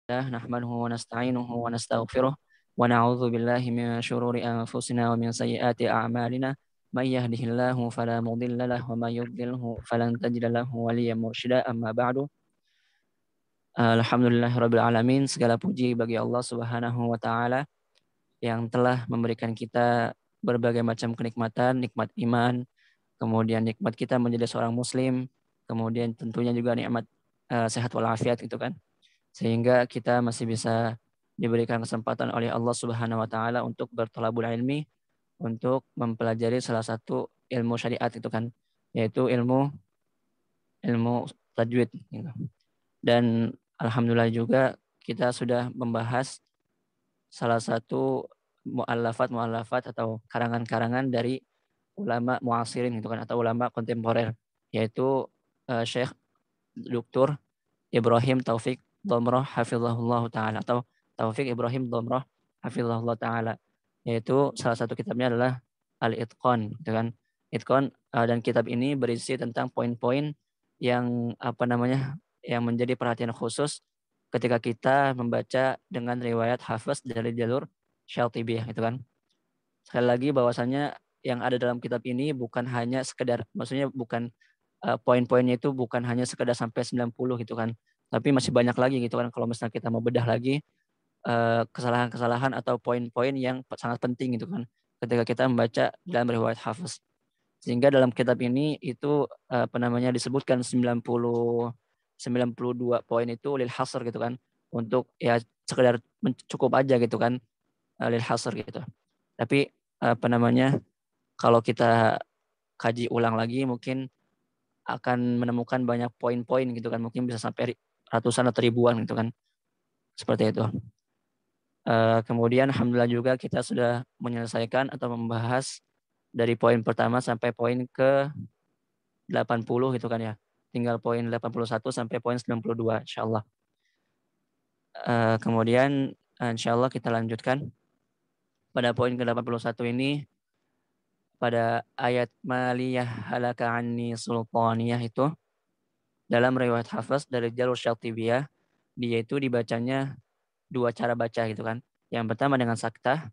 نحمده ونستعينه ونستغفره ونعوذ بالله من شرور أنفسنا ومن سيئات أعمالنا من يهده الله فلا مضل له ومن يضلله فلن تجد له وليا مرشدا أما بعد Alhamdulillahirabbil alamin, segala puji bagi Allah Subhanahu wa taala yang telah memberikan kita berbagai macam kenikmatan, nikmat iman, kemudian nikmat kita menjadi seorang muslim, kemudian tentunya juga nikmat sehat walafiat gitu kan. Sehingga kita masih bisa diberikan kesempatan oleh Allah Subhanahu wa taala untuk berthalabul ilmi, untuk mempelajari salah satu ilmu syariat itu kan, yaitu ilmu ilmu tajwid gitu. Dan alhamdulillah juga kita sudah membahas salah satu muallafat atau karangan-karangan dari ulama muasirin gitu kan, atau ulama kontemporer, yaitu Syekh Dr. Ibrahim Taufik Dhamrah hafizahullah taala, atau Taufik Ibrahim Dhamrah hafizahullah taala, yaitu salah satu kitabnya adalah Al-Itqan gitu kan. Itqan, dan kitab ini berisi tentang poin-poin yang yang menjadi perhatian khusus ketika kita membaca dengan riwayat Hafiz dari jalur Syatibiyah gitu kan. Sekali lagi bahwasanya yang ada dalam kitab ini bukan hanya sekedar, maksudnya bukan poin-poinnya itu bukan hanya sekedar sampai 90 gitu kan. Tapi masih banyak lagi gitu kan, kalau misalnya kita mau bedah lagi kesalahan-kesalahan atau poin-poin yang sangat penting gitu kan ketika kita membaca dalam riwayat Hafiz. Sehingga dalam kitab ini itu disebutkan 92 poin itu lil hasr gitu kan. Untuk ya sekedar cukup aja gitu kan, lil hasr gitu. Tapi kalau kita kaji ulang lagi mungkin akan menemukan banyak poin-poin gitu kan, mungkin bisa sampai ratusan atau ribuan gitu kan, seperti itu. Kemudian alhamdulillah juga kita sudah menyelesaikan atau membahas dari poin pertama sampai poin ke 80 gitu kan ya. Tinggal poin 81 sampai poin 92 insyaallah. Kemudian insyaallah kita lanjutkan pada poin ke-81 ini, pada ayat maliyah halaka anni sultaniyah itu, dalam riwayat Hafiz dari jalur Syatibiyah, dia itu dibacanya dua cara baca gitu kan. Yang pertama dengan saktah,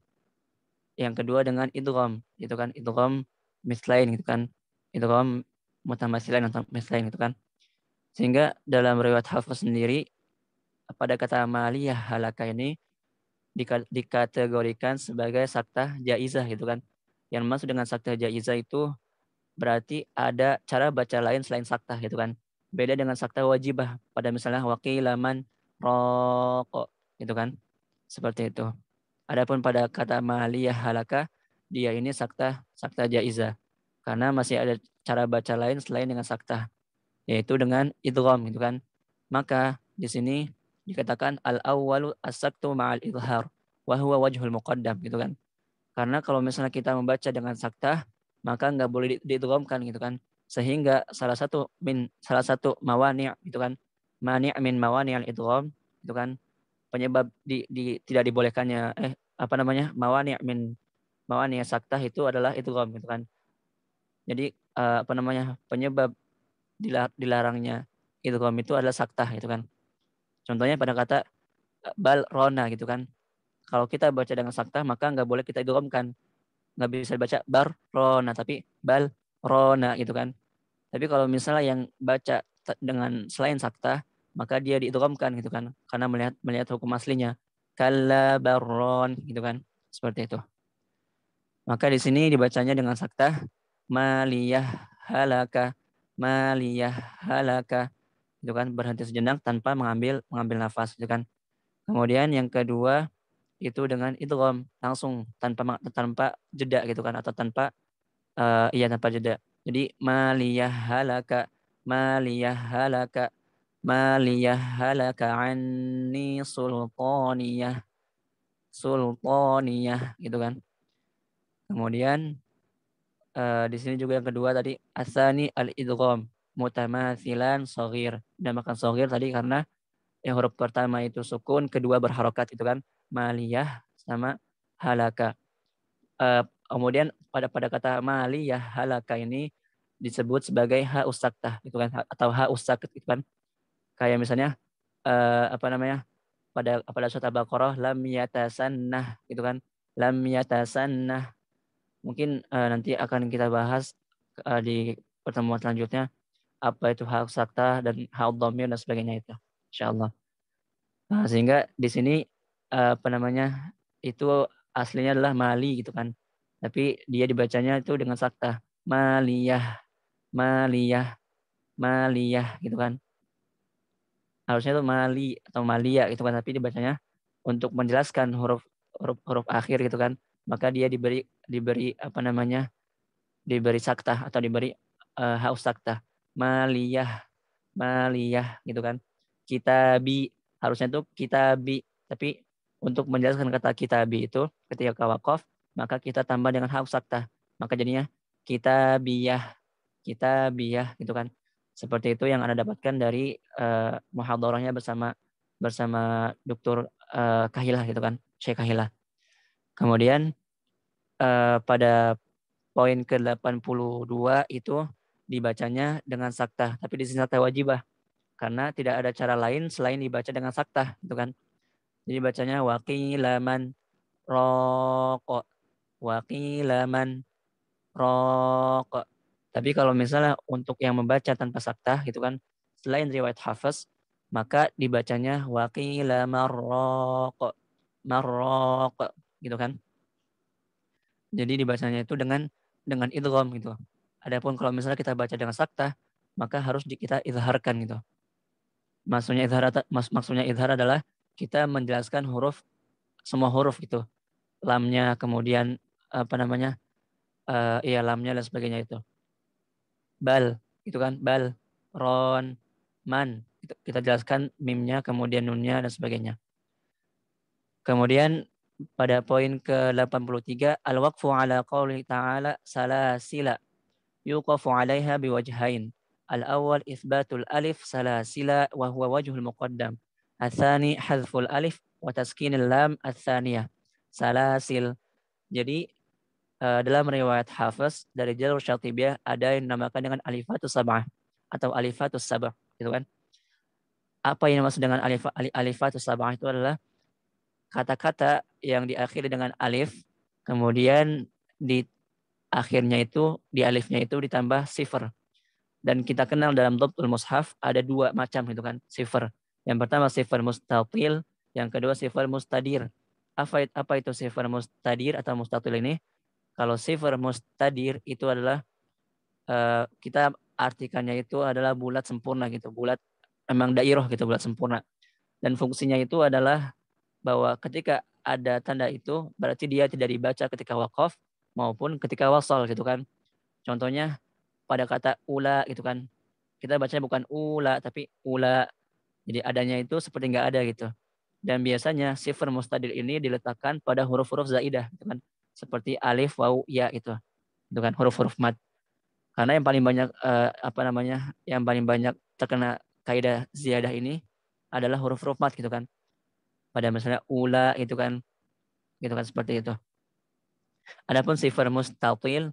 yang kedua dengan idgham gitu kan. Idgham mislain gitu kan. Idgham mutamatsilan atau mislain gitu kan. Sehingga dalam riwayat Hafiz sendiri, pada kata maliyah halaka ini dikategorikan sebagai saktah jaizah gitu kan. Yang maksud dengan saktah jaizah itu berarti ada cara baca lain selain saktah gitu kan. Beda dengan saktah wajibah pada misalnya waqilaman roko gitu kan. Seperti itu. Adapun pada kata maliyah halaka, dia ini saktah jaizah. Karena masih ada cara baca lain selain dengan saktah, yaitu dengan idgham gitu kan. Maka di sini dikatakan al-awwalu as-saktu ma'al idhar wa huwa wajhul muqaddam gitu kan. Karena kalau misalnya kita membaca dengan saktah, maka nggak boleh diidghamkan gitu kan. Sehingga salah satu mawani' gitu kan. Mani' min mawani' al-idgham gitu kan. Penyebab tidak dibolehkannya mawani' saktah itu adalah idgham gitu kan. Jadi penyebab dilarangnya idgham itu adalah saktah gitu kan. Contohnya pada kata bal rona gitu kan. Kalau kita baca dengan saktah maka nggak boleh kita idghamkan. Nggak bisa baca bar rona, tapi bal rona gitu kan. Tapi kalau misalnya yang baca dengan selain saktah, maka dia diidghamkan gitu kan. Karena melihat hukum aslinya. Kalla barron gitu kan. Seperti itu. Maka di sini dibacanya dengan saktah maliyah halaka, maliyah halaka, itu kan, berhenti sejenak tanpa mengambil nafas itu kan. Kemudian yang kedua itu dengan idgham langsung tanpa jeda gitu kan, atau tanpa jeda. Jadi maliyah halaka, maliyah halaka, maliyah halaka anni sultaniyah, sultaniyah gitu kan. Kemudian di sini juga yang kedua tadi asani al-idgham mutamatsilan shaghir. Dinamakan shaghir tadi karena yang huruf pertama itu sukun, kedua berharokat itu kan, maliyah sama halaka. Kemudian pada kata maliyah halaka ini disebut sebagai ha ustaktah itu kan, atau ha ustakt itu kan. Kayak misalnya eh, apa namanya? pada surat Al-Baqarah lam yatasannah gitu kan. Lam yatasannah. Mungkin nanti akan kita bahas di pertemuan selanjutnya apa itu hak sakta dan hak dhamir dan sebagainya itu. Insyaallah. Nah, sehingga di sini apa namanya itu aslinya adalah mali gitu kan. Tapi dia dibacanya itu dengan sakta. Maliyah, maliyah, maliyah gitu kan. Harusnya itu mali atau malia gitu kan, tapi dibacanya untuk menjelaskan huruf huruf huruf akhir gitu kan. Maka dia diberi diberi apa namanya? Diberi sakta atau diberi haus sakta. Maliyah, maliyah gitu kan. Kitabi harusnya itu kitabi, tapi untuk menjelaskan kata kitabi itu ketika wakaf maka kita tambah dengan haus sakta. Maka jadinya kitabiyah, kitabiyah gitu kan. Seperti itu yang Anda dapatkan dari muhadharahnya bersama bersama Dr. Kahilah gitu kan, Syekh Kahilah. Kemudian pada poin ke-82 itu dibacanya dengan sakta, tapi di sini sakta wajibah karena tidak ada cara lain selain dibaca dengan sakta gitu kan. Jadi bacanya waqilaman roko, waqilaman roko. Tapi kalau misalnya untuk yang membaca tanpa sakta gitu kan, selain riwayat Hafiz, maka dibacanya waqila marroko, marroko gitu kan. Jadi dibacanya itu dengan idgham gitu. Adapun kalau misalnya kita baca dengan sakta, maka harus kita izharkan gitu. Maksudnya izhar adalah kita menjelaskan huruf, semua huruf gitu. Lamnya, kemudian apa namanya? Iya lamnya dan sebagainya itu. Bal, itu kan bal, ron, man. Kita jelaskan mimnya, kemudian nunnya dan sebagainya. Kemudian pada poin ke-83 al-waqfu ala qauli ta'ala salasila yuqafu 'alaiha biwajhain. Al-awwal itsbatul alif salasila wa huwa wajhul muqaddam. Atsani hadzful alif wa taskinil lam atsaniyah. Salasil. Jadi dalam riwayat Hafiz dari jalur Syatibiyah ada yang dinamakan dengan alifatus sab'ah atau alifatus sab'ah gitu kan. Apa yang dimaksud dengan alifatus sab'ah itu adalah kata-kata yang diakhiri dengan alif kemudian di akhirnya itu di alifnya itu ditambah sifar. Dan kita kenal dalam Dhabtul Mushaf ada dua macam gitu kan, sifar. Yang pertama sifar mustatil, yang kedua sifar mustadir. Apa itu sifar mustadir atau mustatil ini? Kalau sifar mustadir itu adalah kita artikannya itu adalah bulat sempurna gitu, bulat memang dairah gitu, bulat sempurna. Dan fungsinya itu adalah bahwa ketika ada tanda itu berarti dia tidak dibaca ketika wakaf maupun ketika wasal gitu kan. Contohnya pada kata ula gitu kan. Kita bacanya bukan ula tapi ula. Jadi adanya itu seperti nggak ada gitu. Dan biasanya sifar mustadir ini diletakkan pada huruf-huruf zaidah gitu kan. Seperti alif, waw, ya itu. Itu kan huruf-huruf mad. Karena yang paling banyak apa namanya? Yang paling banyak terkena kaidah ziyadah ini adalah huruf-huruf mad gitu kan. Pada misalnya ula gitu kan seperti itu. Adapun sifar mustatil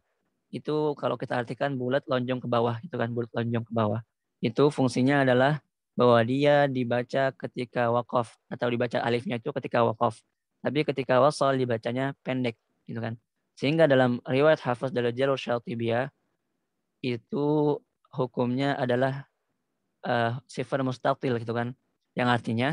itu kalau kita artikan bulat lonjong ke bawah gitu kan, bulat lonjong ke bawah. Itu fungsinya adalah bahwa dia dibaca ketika wakaf atau dibaca alifnya itu ketika wakaf. Tapi ketika wasal dibacanya pendek gitu kan. Sehingga dalam riwayat Hafiz dari jalur Syatibiyah itu hukumnya adalah sifar mustatil gitu kan. Yang artinya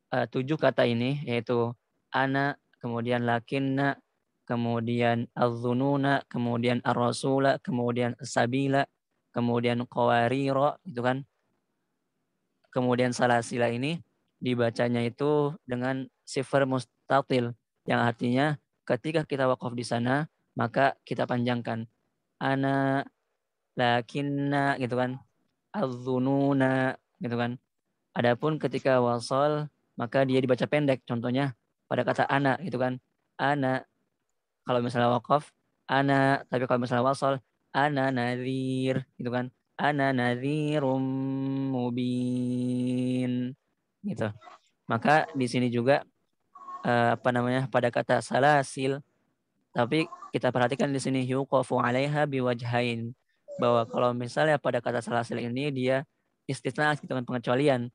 7 kata ini yaitu ana, kemudian lakinna, kemudian az-zununa, kemudian ar-rasula, kemudian sabila, kemudian qawariro gitu kan. Kemudian salasila ini dibacanya itu dengan sifar mustatil yang artinya ketika kita wakaf di sana maka kita panjangkan ana, lakinna gitu kan, az-zununa gitu kan. Adapun ketika wasal maka dia dibaca pendek. Contohnya pada kata ana gitu kan. Ana kalau misalnya wakaf ana, tapi kalau misalnya wasal ana nadhir gitu kan. Ana nadhirum mubin gitu. Maka di sini juga apa namanya pada kata salasil, tapi kita perhatikan di sini yuqafu 'alaiha biwajhain, bahwa kalau misalnya pada kata salasil ini dia istisna gitu kan, pengecualian.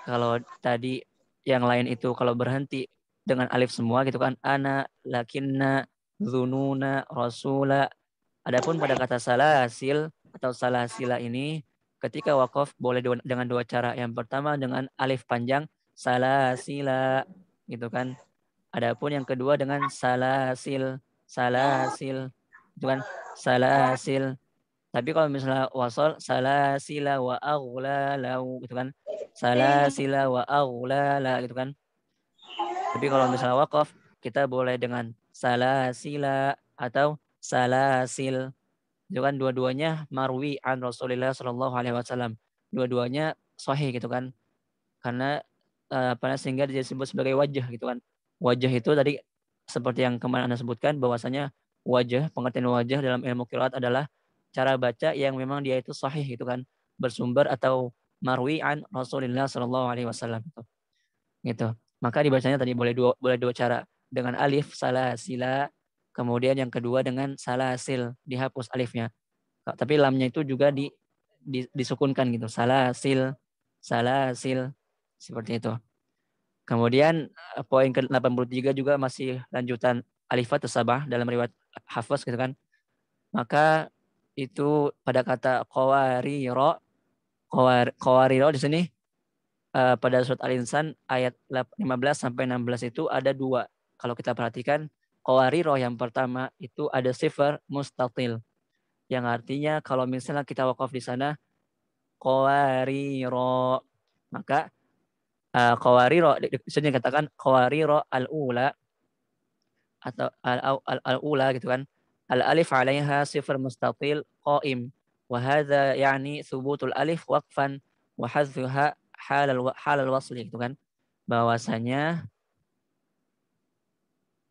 Kalau tadi yang lain itu kalau berhenti dengan alif semua gitu kan, ana, lakinna, zununa, rasula. Adapun pada kata salasil atau salasila ini ketika wakaf boleh dengan dua cara. Yang pertama dengan alif panjang salasila gitu kan. Adapun yang kedua dengan salasil, salasil itu kan salasil. Tapi kalau misalnya wasol salasila wa aghlalau gitu kan. Salasila wa aghlala gitu kan. Tapi kalau misalnya wakaf kita boleh dengan salasila atau salasil. Itu kan dua-duanya marwi an Rasulillah Shallallahu alaihi wasallam. Dua-duanya sahih gitu kan. Karena sehingga dia disebut sebagai wajah gitu kan. Wajah itu tadi seperti yang kemarin Anda sebutkan bahwasanya wajah, pengertian wajah dalam ilmu qiraat adalah cara baca yang memang dia itu sahih gitu kan, bersumber atau marwi an Rasulillah Shallallahu alaihi wasallam gitu. Maka dibacanya tadi boleh dua cara, dengan alif salasila, kemudian yang kedua dengan salasil dihapus alifnya. Tapi lamnya itu juga disukunkan gitu. Salasil, salasil seperti itu. Kemudian poin ke-83 juga masih lanjutan alifat sabah dalam riwayat Hafs gitu kan. Maka itu pada kata qawariro, qawariro di sini pada surat Al-Insan ayat 15 sampai 16 itu ada dua. Kalau kita perhatikan qawariro yang pertama itu ada sifar mustatil yang artinya kalau misalnya kita wakaf di sana qawariro, maka qawariro di sini dikatakan qawariro al-ula atau al-ula gitu kan. Al-alif 'alaiha sifar mustatil qaim wa hadza yani thubutul alif waqfan wa hadfuha halal wasli gitu kan. Bahwasanya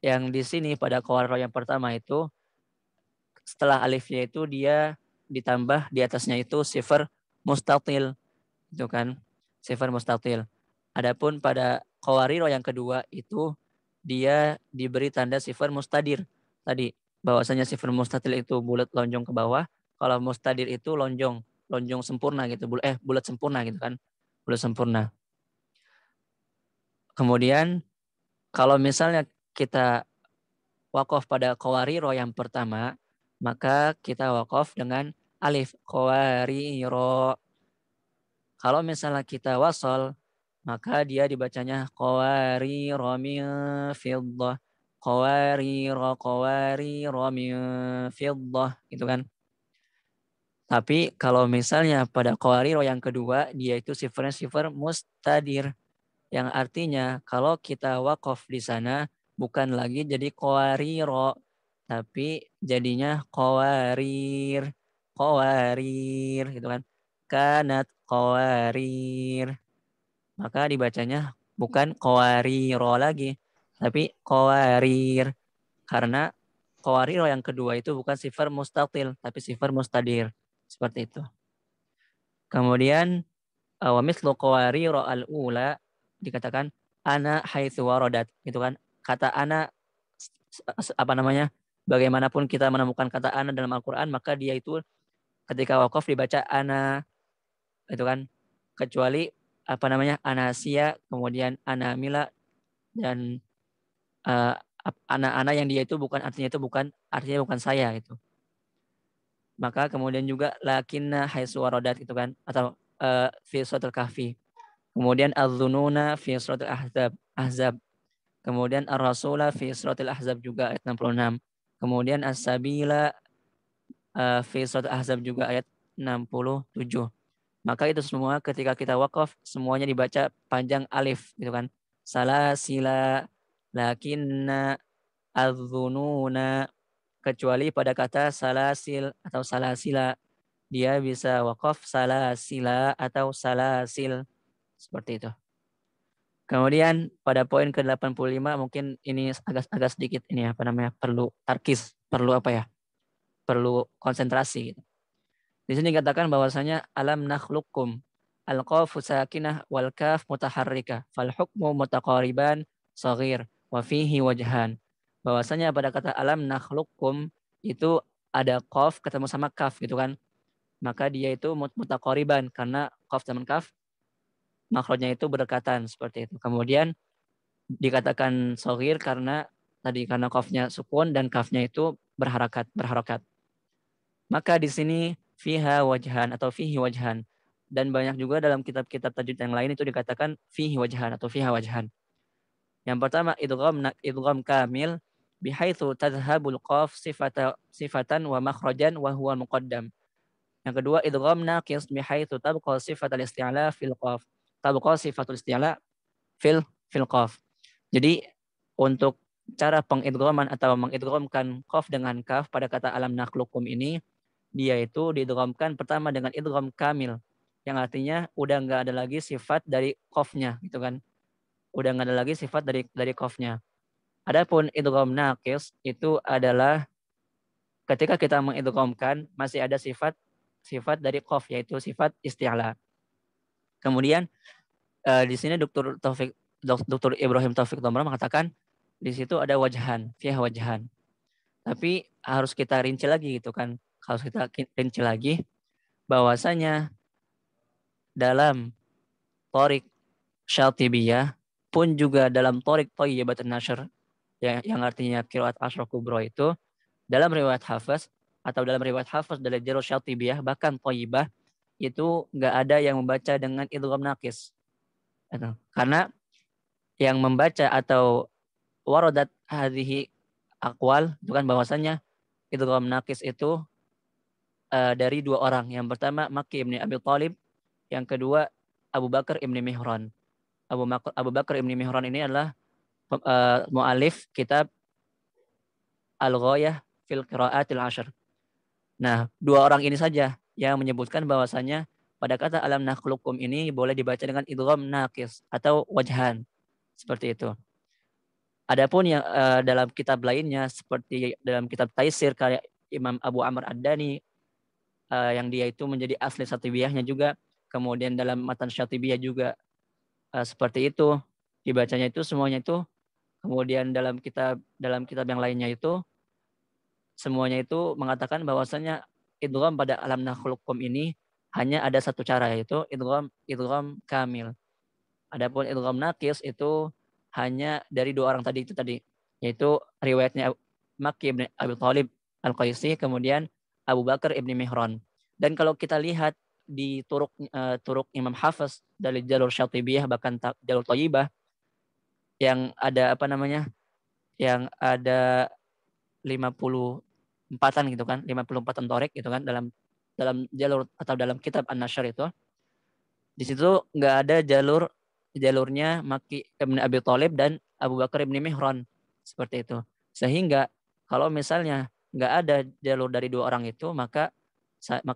yang di sini pada qawariro yang pertama itu setelah alifnya itu dia ditambah di atasnya itu sifar mustatil itu kan, sifar mustatil. Adapun pada qawariro yang kedua itu dia diberi tanda sifar mustadir. Tadi bahwasanya sifar mustatil itu bulat lonjong ke bawah, kalau mustadir itu lonjong, lonjong sempurna gitu, bulat sempurna gitu kan. Bulat sempurna. Kemudian kalau misalnya kita wakaf pada qawariro yang pertama, maka kita wakaf dengan alif qawariro. Kalau misalnya kita wasol, maka dia dibacanya qawariro min fiddah. Qawariro min fiddah. Gitu kan. Tapi kalau misalnya pada qawariro yang kedua, dia itu sifatnya sifat mustadir. Yang artinya kalau kita wakaf di sana, bukan lagi jadi qawariro. Tapi jadinya qawarir. Qawarir. Gitu kan. Kanat qawarir. Maka dibacanya bukan qawariro lagi, tapi qawarir. Karena qawariro yang kedua itu bukan sifar mustatil, tapi sifar mustadir. Seperti itu. Kemudian wa mislu qawariro al-ula dikatakan ana haitsu waradat. Itu kan kata ana apa namanya? Bagaimanapun kita menemukan kata ana dalam Al-Qur'an, maka dia itu ketika wakaf dibaca ana itu kan, kecuali apa namanya anasia kemudian anamila dan uh, anak-anak yang dia itu bukan artinya bukan saya itu. Maka kemudian juga lakinna haitsu waradat gitu kan, atau fi suratul kahfi. Kemudian az-zununa fi suratul ahzab. Kemudian ar-rasula fi suratul ahzab juga ayat 66. Kemudian as-sabila fi suratul ahzab juga ayat 67. Maka itu semua ketika kita wakaf semuanya dibaca panjang alif gitu kan. Salasila, lakinna, adzununa, kecuali pada kata salasil atau salasila dia bisa wakaf salasila atau salasil seperti itu. Kemudian pada poin ke-85 mungkin ini agak sedikit ini apa namanya perlu tarkis, perlu apa ya? Perlu konsentrasi gitu. Di sini dikatakan bahwasanya alam nakhluqukum al-qafu sakinah wal kaf mutaharrika fal hukmu mutaqariban saghir wa fihi wajhan. Bahwasanya pada kata alam nakhluqukum itu ada qaf ketemu sama kaf gitu kan. Maka dia itu mutaqariban karena qaf sama kaf makhrajnya itu berdekatan seperti itu. Kemudian dikatakan shaghir karena tadi karena qafnya sukun dan kafnya itu berharakat. Maka di sini fiha wajhan atau fihi wajhan. Dan banyak juga dalam kitab-kitab tajwid yang lain itu dikatakan fihi wajhan atau fiha wajhan. Yang pertama idgham kamil bihaitsu tadhhabul qaf sifatan wa makhrajan wa huwa muqaddam. Yang kedua idgham naqis bihaitsu tabqa sifatul isti'la fil qaf. Tabqa sifatul isti'la fil qaf. Jadi untuk cara pengidghaman atau mengidghamkan qaf dengan kaf pada kata alam nakhluqum ini, dia itu diidghamkan pertama dengan idgham kamil yang artinya udah nggak ada lagi sifat dari qafnya gitu kan. Udah nggak ada lagi sifat dari qafnya. Adapun idgham naqis itu adalah ketika kita mengidghamkan masih ada sifat dari qaf yaitu sifat isti'la. Kemudian di sini Dr. Ibrahim Taufik Domra mengatakan di situ ada wajhan, fiha wajhan. Tapi harus kita rinci lagi gitu kan. Harus kita rinci lagi bahwasanya dalam Torik Syatibiyah pun juga dalam Torik Thayyibatun Nashr yang artinya qiraat Asy Kubra itu dalam riwayat Hafiz atau dalam riwayat Hafiz dari Jalur Syatibiyah bahkan Thayyibah itu nggak ada yang membaca dengan idgham naqis. Karena yang membaca atau waradat hadhihi aqwal itu kan bahwasanya idgham naqis itu dari dua orang. Yang pertama Makki ibni Abi Thalib, yang kedua Abu Bakar ibni Mihran. Abu Bakar ibni Mihran ini adalah mu'alif kitab Al-Ghayah fil Qiraatil Ashr. Nah, dua orang ini saja yang menyebutkan bahwasanya pada kata alam nakhluqum ini boleh dibaca dengan idgham naqis atau wajhan. Seperti itu. Adapun yang dalam kitab lainnya seperti dalam kitab Taisir karya Imam Abu Amr Ad-Dani yang dia itu menjadi asli Syatibiyahnya juga, kemudian dalam matan Syatibiyah juga seperti itu dibacanya itu semuanya itu, kemudian dalam kitab yang lainnya itu semuanya itu mengatakan bahwasanya idgham pada alam nakhluqum ini hanya ada satu cara yaitu idgham kamil. Adapun idgham naqis itu hanya dari dua orang tadi yaitu riwayatnya Makki bin Abi Thalib Al-Qaisi kemudian Abu Bakar ibni Mihran. Dan kalau kita lihat di turuk Imam Hafiz dari jalur Syatibiyah bahkan jalur Thayyibah yang ada yang ada 54-an gitu kan, 54-an torek gitu kan dalam dalam jalur atau dalam kitab An-Nashr itu. Di situ nggak ada jalurnya Makki ibn Abi Thalib dan Abu Bakar ibn Mihran seperti itu. Sehingga kalau misalnya nggak ada jalur dari dua orang itu maka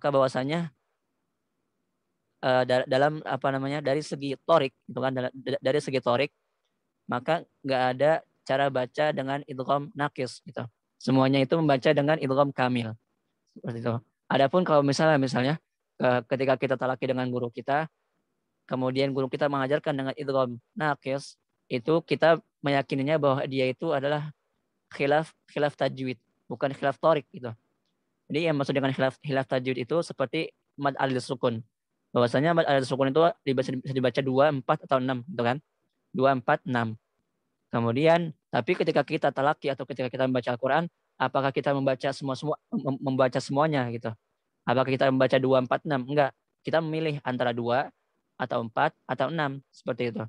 bahwasanya dalam dari segi torik itu kan dari segi torik maka nggak ada cara baca dengan idgham naqis gitu. Semuanya itu membaca dengan idgham kamil seperti itu. Adapun kalau misalnya ketika kita talaki dengan guru kita kemudian guru kita mengajarkan dengan idgham naqis itu kita meyakininya bahwa dia itu adalah khilaf tajwid bukan khilaf torik gitu. Jadi yang maksud dengan khilaf tajwid itu seperti mad alil sukun. Bahwasanya mad alil sukun itu bisa dibaca 2, 4 atau 6 gitu kan. 2, 4, 6. Kemudian tapi ketika kita talaki atau ketika kita membaca Al-Qur'an, apakah kita membaca semuanya gitu? Apakah kita membaca 2, 4, 6? Enggak. Kita memilih antara 2 atau 4 atau 6 seperti itu.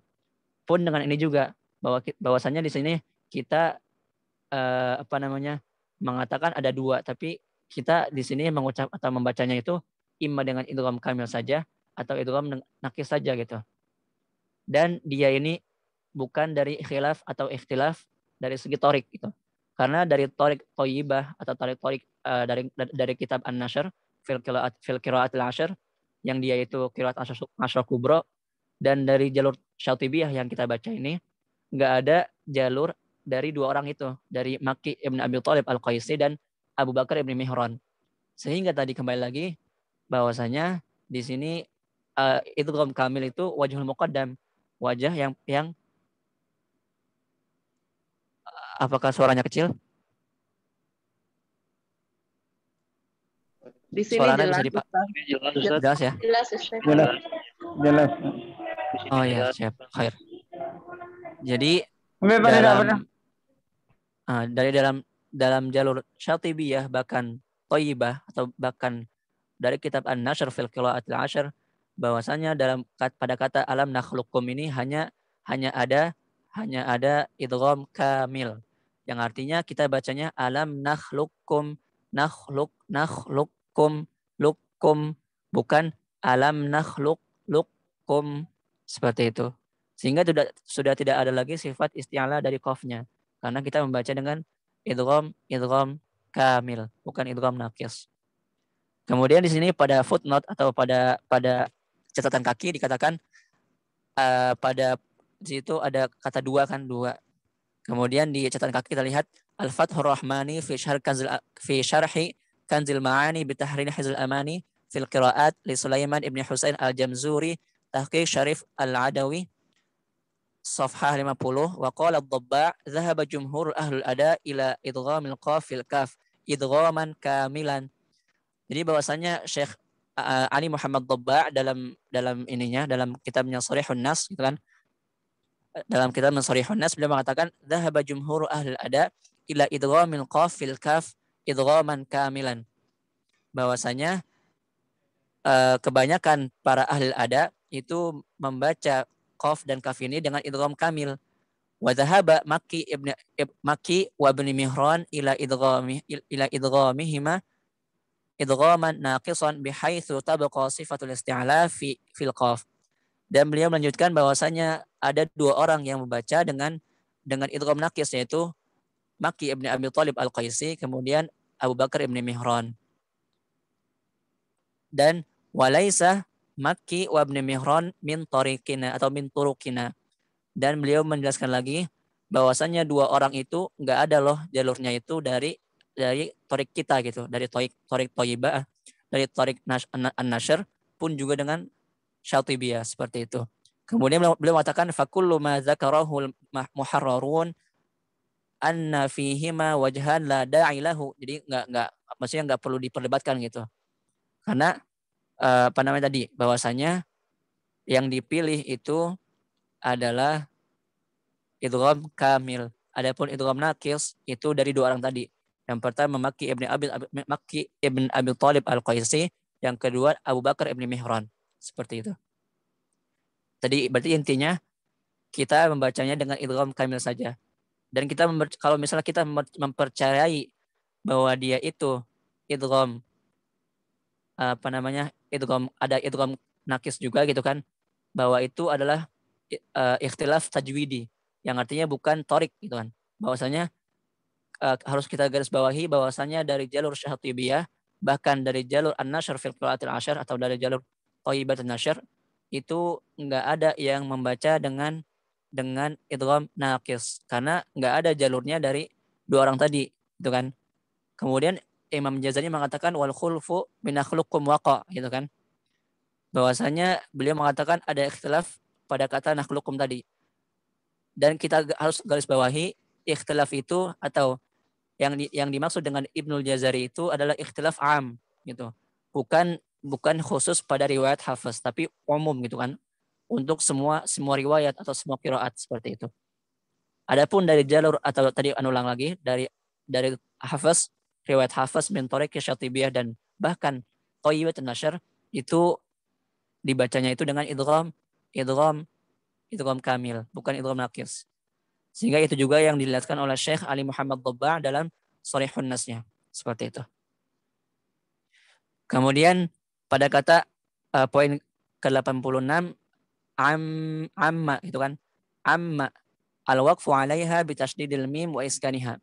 Pun dengan ini juga bahwasanya di sini kita mengatakan ada dua, tapi kita di sini mengucap atau membacanya itu imma dengan idgham kamil saja atau idgham naqis saja gitu. Dan dia ini bukan dari khilaf atau ikhtilaf dari segi torik gitu. Karena dari torik Thayyibah atau torik dari kitab An-Nashr fil qiraatil ashr yang dia itu qiraat asy kubra dan dari jalur Syatibiyah yang kita baca ini nggak ada jalur dari dua orang itu, dari Makki ibn Abi Thalib Al-Qaisi dan Abu Bakar ibn Mihran. Sehingga tadi kembali lagi bahwasanya di sini idgham kamil itu wajhul muqaddam, wajah yang apakah suaranya kecil? Di sini Suaranya jelas, bisa Ustaz. jelas ya? Jelas, Ustaz. Jelas. Jelas. di sini Oh ya, adalah siap. Khair. Jadi benar. dalam dari dalam jalur Syatibiyah bahkan Thayyibah atau bahkan dari kitab An-Nashr fil Qira'atil Ashr bahwasanya pada kata alam nakhluqukum ini hanya ada idgham kamil yang artinya kita bacanya alam nakhluqukum nakhluqukum lukum bukan alam lukum seperti itu. Sehingga sudah tidak ada lagi sifat isti'ala dari qafnya karena kita membaca dengan idgham kamil bukan idgham naqis. Kemudian di sini pada footnote atau pada catatan kaki dikatakan pada di situ ada kata dua kan dua. Kemudian di catatan kaki kita lihat Al-Fathur Rahmani fi syarhi Kanzil Ma'ani bi tahrin Hizl Amani fil qiraat li Sulaiman ibn Husain Al-Jamzuri tahqiq Syarif Al-Adawi Safhah 50 wa qala ad-Dabba' dhahaba jumhur ahlul ada ila idghamil qaf fil kaf idghaman kamilan. Jadi bahwasanya Syekh Ali Muhammad Dabba' dalam kitabnya Sharihun Nas gitu kan. Dalam kitab Sharihun Nas beliau mengatakan dhahaba jumhur ahlul ada ila idghamil qaf fil kaf idghaman kamilan. Bahwasanya kebanyakan para ahli ada itu membaca qaf dan kaf ini dengan idgham kamil. Wa dhahaba Makki wa Ibn Mihran ila idghamihima idghaman naqisan bihaitsu tabqa sifatul isti'la fil qaf. Dan beliau melanjutkan bahwasanya ada dua orang yang membaca dengan idgham naqis yaitu Makki ibn Abi Thalib Al-Qaisi kemudian Abu Bakar ibn Mihran. Dan walaisa Makki wa ibn Mihran min tariqina atau min turukina. Dan beliau menjelaskan lagi bahwasanya dua orang itu enggak ada loh jalurnya itu dari torik kita gitu, dari torik Thayyibah, dari torik An-Nashr pun juga dengan Syatibiyah seperti itu. Kemudian beliau mengatakan fakullu ma dzakarahul muharrarun anna fihima wajhan la da'i lahu. Jadi enggak maksudnya enggak perlu diperdebatkan gitu. Karena apa namanya tadi bahwasanya yang dipilih itu adalah idgham kamil. Adapun idgham naqis itu dari dua orang tadi. Yang pertama Makki ibn Abi Thalib Al-Qaisi, yang kedua Abu Bakar ibn Mihran. Seperti itu. Tadi berarti intinya kita membacanya dengan idgham kamil saja. Dan kita kalau misalnya kita mempercayai bahwa dia itu idgham apa namanya? Ada idgham naqis juga gitu kan. Bahwa itu adalah ikhtilaf tajwidi yang artinya bukan torik gitu kan. Bahwasanya harus kita garis bawahi bahwasanya dari jalur Syatibiyah bahkan dari jalur An-Nashr fil Qira'atil Ashr atau dari jalur Thayyibat An-Nashr itu enggak ada yang membaca dengan idgham naqis karena enggak ada jalurnya dari dua orang tadi gitu kan. Kemudian Imam Jazari mengatakan wal khulfu min akhluqum waqa gitu kan. Bahwasanya beliau mengatakan ada ikhtilaf pada kata nakhluqum tadi. Dan kita harus garis bawahi ikhtilaf itu atau yang dimaksud dengan Ibnul Jazari itu adalah ikhtilaf am gitu. Bukan khusus pada riwayat Hafiz tapi umum gitu kan. Untuk semua riwayat atau semua qiraat seperti itu. Adapun dari jalur atau tadi ulang lagi dari Hafiz, riwayat Hafiz min Thariq Syatibiyah dan bahkan Thayyibat An-Nashr itu dibacanya itu dengan idgham kamil, bukan idgham naqis. Sehingga itu juga yang dijelaskan oleh Syekh Ali Muhammad Dabba' dalam Sharihun Nasnya. Seperti itu. Kemudian pada kata poin ke-86 amma itu kan. Amma al-waqfu 'alaiha bi tasydidil mim wa iskaniha.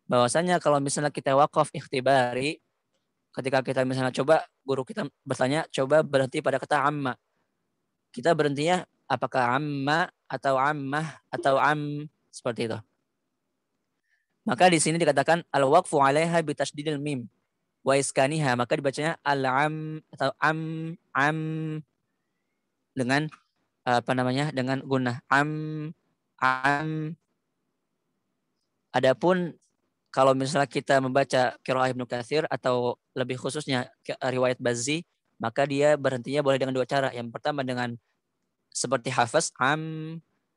Bahwasanya kalau misalnya kita waqaf ikhtibari ketika kita misalnya coba guru kita bertanya coba berhenti pada kata amma. Kita berhentinya apakah amma atau ammah atau seperti itu. Maka di sini dikatakan al-waqfu 'alaiha bi tasydidil mim wa iskaniha, maka dibacanya al-am atau am dengan apa namanya? Dengan gunnah am. Adapun kalau misalnya kita membaca qiraah Ibnu Katsir atau lebih khususnya riwayat Bazzi, maka dia berhentinya boleh dengan dua cara. Yang pertama dengan seperti hafaz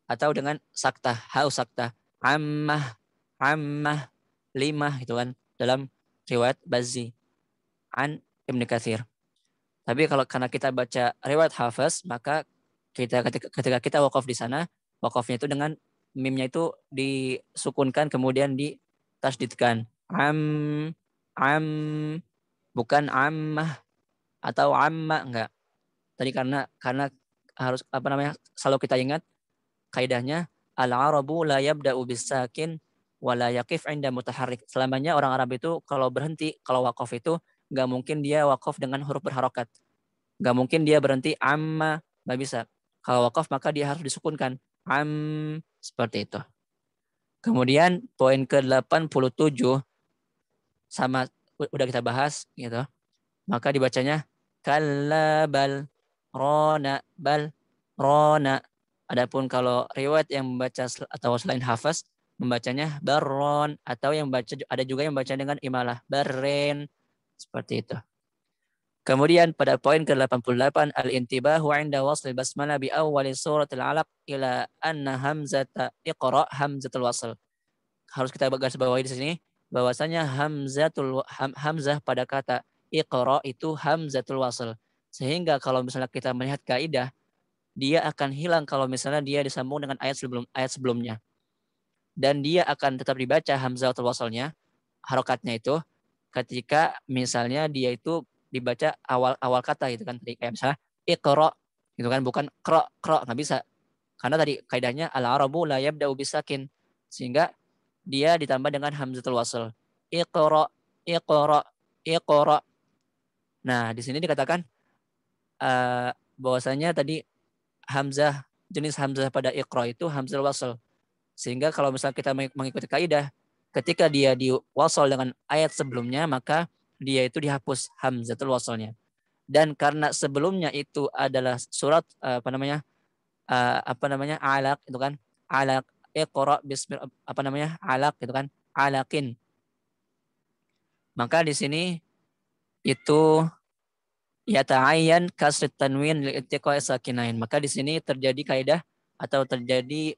atau dengan saktah, haus saktah, ammah, ammah, limah gitu kan dalam riwayat Bazzi an Ibnu Katsir. Tapi kalau karena kita baca riwayat Hafaz, maka ketika kita wakaf di sana, wakafnya itu dengan mimnya itu disukunkan kemudian ditasdidkan. Am bukan ammah atau amma enggak. Tadi karena harus apa namanya? Selalu kita ingat kaidahnya al-arabu la yabda'u bisakin wa la yaqif 'inda mutaharrik. Selamanya orang Arab itu kalau berhenti, kalau wakaf itu nggak mungkin dia wakaf dengan huruf berharokat. Nggak mungkin dia berhenti amma, nggak bisa. Kalau wakaf maka dia harus disukunkan. Seperti itu. Kemudian poin ke-87 sama udah kita bahas gitu. Maka dibacanya kalla bal rona. Adapun kalau riwayat yang membaca atau selain hafaz membacanya baron, atau yang baca ada juga yang baca dengan imalah barren, seperti itu. Kemudian pada poin ke-88 al-intibahu 'inda wasl basmalah bi awwal suratil 'alaq ila anna hamzata iqra hamzatul wasl. Harus kita garis bawahi di sini bahwasanya hamzah pada kata iqra itu hamzatul wasl. Sehingga kalau misalnya kita melihat kaidah, dia akan hilang kalau misalnya dia disambung dengan ayat sebelumnya. Dan dia akan tetap dibaca hamzatul waslnya, harokatnya itu ketika misalnya dia itu dibaca awal kata gitu kan, tadi kayak misalnya iqra gitu kan, bukan kro nggak bisa, karena tadi kaidahnya al arabu la yabda'u bisakin, sehingga dia ditambah dengan hamzatul wasl, iqra iqra iqra. Nah di sini dikatakan bahwasanya tadi jenis hamzah pada iqra itu hamzatul wasl, sehingga kalau misalnya kita mengikuti kaidah, ketika dia diwasal dengan ayat sebelumnya, maka dia itu dihapus hamzatul wasalnya. Dan karena sebelumnya itu adalah surat alaq itu kan, alaq iqra bismi alaq itu kan, alaqin. Maka di sini itu yata'ayyan kasr tanwin li ittiqa'i sakinain. Maka di sini terjadi kaidah atau terjadi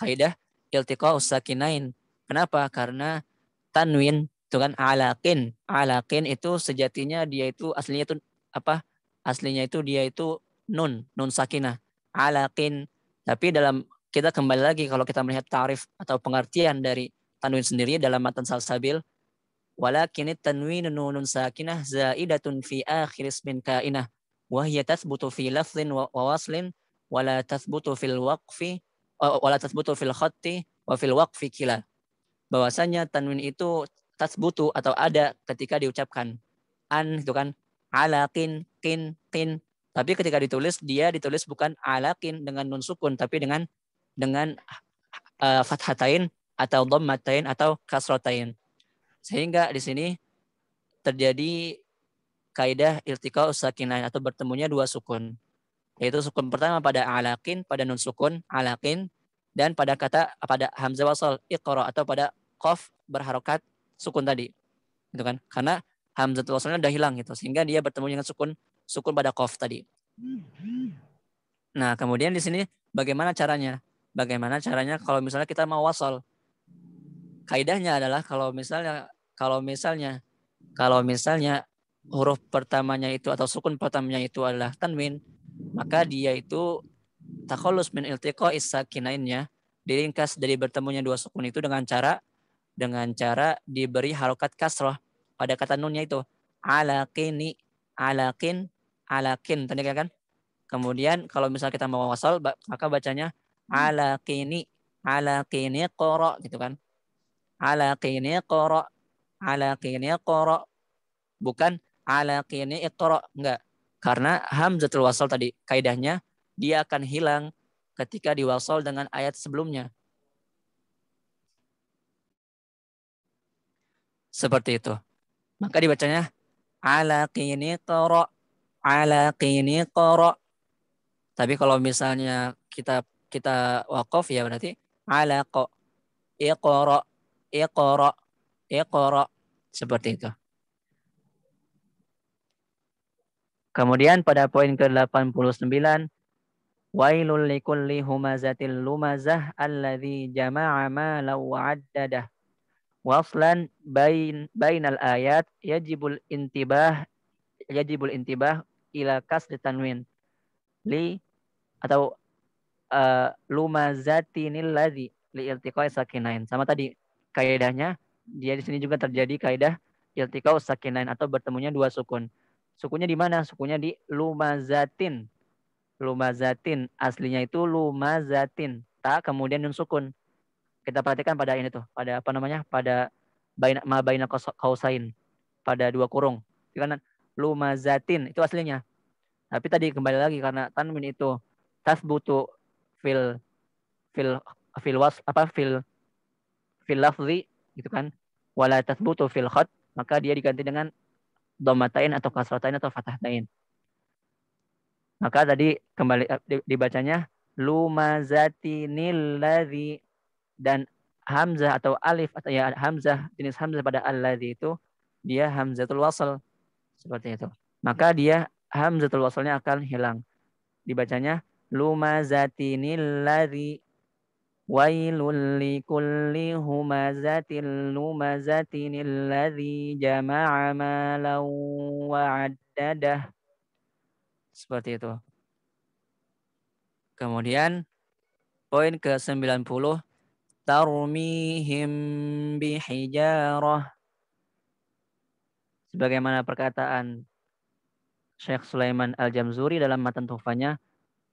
kaidah iltiqa'us sakinain. Kenapa? Karena tanwin itu kan alaqin. Alaqin itu sejatinya dia itu aslinya itu apa? Aslinya itu dia itu nun sakinah. Alaqin. Tapi dalam kita kembali lagi kalau kita melihat tarif atau pengertian dari tanwin sendiri dalam matan salsabil, walakin tanwin nunun sakinah zaidatun fi akhir ismin kainah wa hiya tathbutu fi lafzin wa waslin wa la tathbutu fil waqfi wa la tathbutu fil khatti wa fil waqfi kila. Bahwasanya tanwin itu tathbutu atau ada ketika diucapkan itu kan alakin kin, tapi ketika ditulis dia ditulis bukan alakin dengan nun sukun, tapi dengan fathatain atau dhammatain atau kasratain. Sehingga di sini terjadi kaidah iltiqa sakinain atau bertemunya dua sukun. Yaitu sukun pertama pada alakin, pada nun sukun alakin, dan pada hamzah wasal iqra atau pada qaf berharokat sukun tadi. Gitu kan? Karena hamzatul wasalnya udah hilang gitu, sehingga dia bertemu dengan sukun pada qaf tadi. Nah, kemudian di sini bagaimana caranya? Bagaimana caranya kalau misalnya kita mau wasal? Kaidahnya adalah kalau misalnya huruf pertamanya itu atau sukun pertamanya itu adalah tanwin, maka dia itu takhallus min iltiqa'is sakinainnya, diringkas dari bertemunya dua sukun itu dengan cara diberi harokat kasrah pada kata nunnya itu. Alaqini, alakin tadi kan. Kemudian kalau misalnya kita mau wasal, maka bacanya alaqini qara gitu kan. Alaqini qara, bukan alaqini iqra, enggak. Karena hamzatul wasal tadi kaidahnya dia akan hilang ketika diwasal dengan ayat sebelumnya. Seperti itu. Maka dibacanya alaqini qara. Tapi kalau misalnya kita waqaf ya berarti alaqa iqra iqra iqra, seperti itu. Kemudian pada poin ke-89 Wailul likulli humazatil lumazah alladzi jama'a malan wa 'addadah. Waslan bainal ayat yajibul intibah ila kasri tanwin li atau lumazatinil ladzi li iltiqai sakinain. Sama tadi kaidahnya dia di sini juga terjadi kaidah iltiqau sakinain atau bertemunya dua sukun. Sukunnya di mana? Sukunnya di lumazatin. Lumazatin aslinya itu lumazatin. Ta kemudian nun sukun. Kita perhatikan pada ini tuh, pada apa namanya? Pada baina kausain, pada dua kurung. Itu kan lumazatin itu aslinya. Tapi tadi kembali lagi karena tanwin itu tasbutu fil fil fil was apa fil lafzi gitu kan, wala tasbutu fil khat, maka dia diganti dengan dhammatain atau kasratain atau fathatain. Maka tadi kembali dibacanya lumazatinil ladzi, dan hamzah atau alif atau ya hamzah jenis hamzah pada alladzi itu dia hamzatul wasl seperti itu. Maka dia hamzatul waslnya akan hilang. Dibacanya lumazatinil ladzi wailul likulli humazatil lumazatinil ladzi jama'a malan wa 'addadah. Seperti itu. Kemudian poin ke-90 tarmihim bihijarah. Sebagaimana perkataan Syekh Sulaiman Al-Jamzuri dalam matan tuhfanya,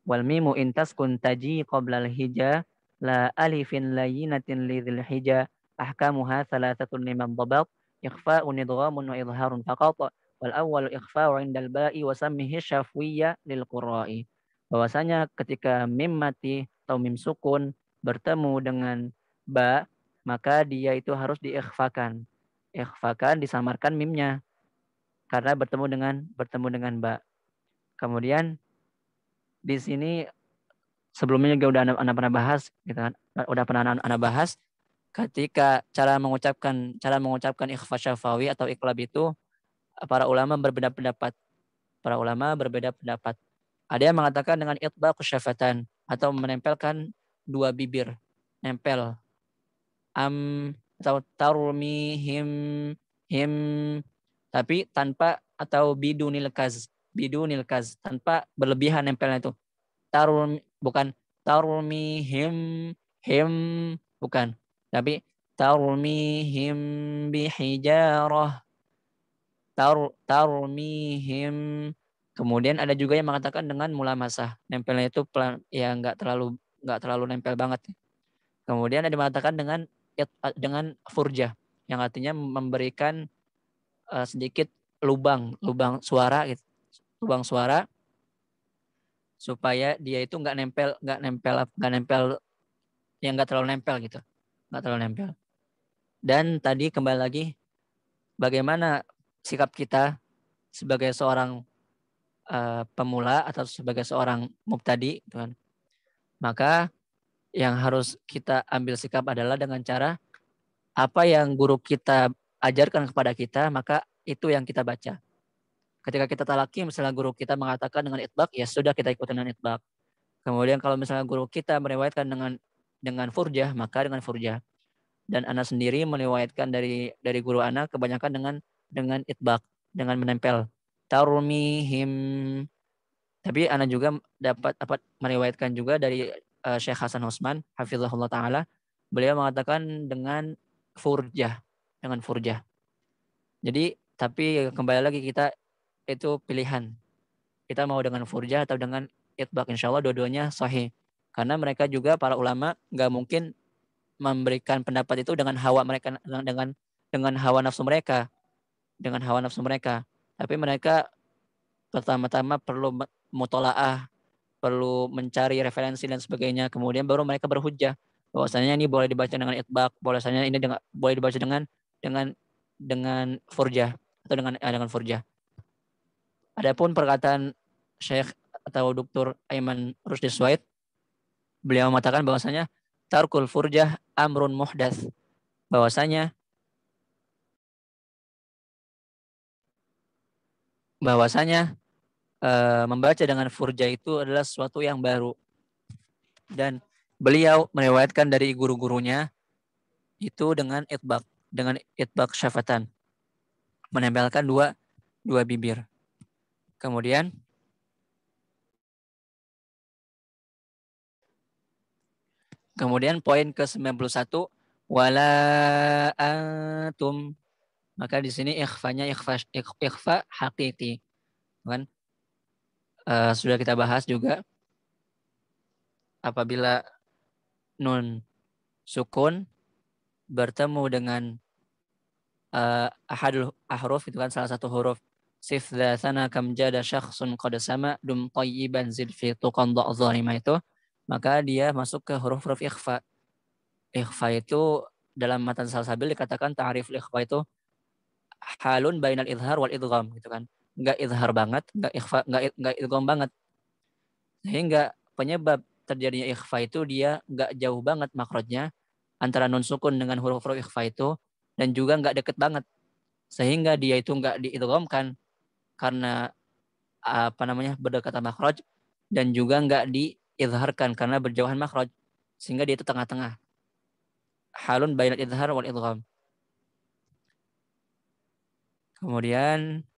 wal mimu intas kun taji qoblal hija la alifin layinatin lidhil hija ahkamuha thalathatun liman dhabat ikhfa'un idghamun wa idharun faqat wal awwalu ikhfa'u indal ba'i wa sammihi syafwiyya lil qurra'i. Bahwasanya ketika mim mati atau mim sukun bertemu dengan ba, maka dia itu harus diikhfakan. Ikhfakan disamarkan mimnya karena bertemu dengan ba. Kemudian di sini sebelumnya juga udah anak pernah bahas gitu kan. Udah pernah anak bahas ketika cara mengucapkan ikhfa syafawi atau iqlab itu para ulama berbeda pendapat. Para ulama berbeda pendapat. Ada yang mengatakan dengan itbaq syafatan atau menempelkan dua bibir, nempel atau tarmihim him, tapi tanpa atau bidunil kaz tanpa berlebihan nempelnya itu. Bukan tarmihim him, bukan, tapi tarmihim bihijarah, tarmihim. Kemudian ada juga yang mengatakan dengan mulamasah, nempelnya itu pelan, ya nggak terlalu nempel banget. Kemudian ada yang mengatakan dengan furjah, yang artinya memberikan sedikit lubang suara gitu, lubang suara supaya dia itu nggak nempel yang nggak terlalu nempel gitu, nggak terlalu nempel. Dan tadi kembali lagi bagaimana sikap kita sebagai seorang pemula atau sebagai seorang mubtadi, gitu kan. Maka yang harus kita ambil sikap adalah dengan cara apa yang guru kita ajarkan kepada kita, maka itu yang kita baca. Ketika kita talaki, misalnya guru kita mengatakan dengan itbaq, ya sudah kita ikuti dengan itbaq. Kemudian kalau misalnya guru kita meriwayatkan dengan furjah, maka dengan furjah. Dan anak sendiri meriwayatkan dari guru anak kebanyakan dengan itbaq, dengan menempel. Tarmihim. Tapi anak juga dapat meriwayatkan juga dari Syekh Hasan Husman, hafizahullah taala, beliau mengatakan dengan furjah, dengan furjah. Jadi tapi kembali lagi kita itu pilihan. Kita mau dengan furjah atau dengan itbaq, insyaallah dua-duanya sahih. Karena mereka juga para ulama nggak mungkin memberikan pendapat itu dengan hawa mereka, dengan hawa nafsu mereka, dengan hawa nafsu mereka. Tapi mereka pertama-tama perlu mutolaah, perlu mencari referensi dan sebagainya. Kemudian baru mereka berhujjah bahwasanya ini boleh dibaca dengan itbaq, bahwasanya ini boleh dibaca dengan dengan furjah atau dengan furjah. Adapun perkataan Syekh atau Dr. Aiman Rusdi Suaid, beliau mengatakan bahwasanya tarkul furjah amrun muhdats, bahwasanya bahwasanya membaca dengan furjah itu adalah sesuatu yang baru, Dan beliau meriwayatkan dari guru-gurunya itu dengan itbaq syafatan, menempelkan dua bibir. Kemudian poin ke-91, wala antum. Maka di sini ikhfanya ikhfa hakiki. Kan? Sudah kita bahas juga apabila nun sukun bertemu dengan ahadul ahruf, itu kan salah satu huruf, sif sana kam jada syakhsun qad sama dum tayyiban zid fi tuqan zalima, itu maka dia masuk ke huruf-huruf ikhfa. Ikhfa itu dalam matan salsabil dikatakan ta'rif ikhfa itu halun bainal izhar wal idgham, gitu kan. Enggak izhar banget, enggak idgham banget. Sehingga penyebab terjadinya ikhfa itu dia enggak jauh banget makrojnya antara nun sukun dengan huruf-huruf ikhfa itu, dan juga enggak deket banget. Sehingga dia itu enggak diidghamkan karena berdekatan makhraj, dan juga enggak diizharkan karena berjauhan makhraj. Sehingga dia itu tengah-tengah. Halun bainal izhar wal idgham. Kemudian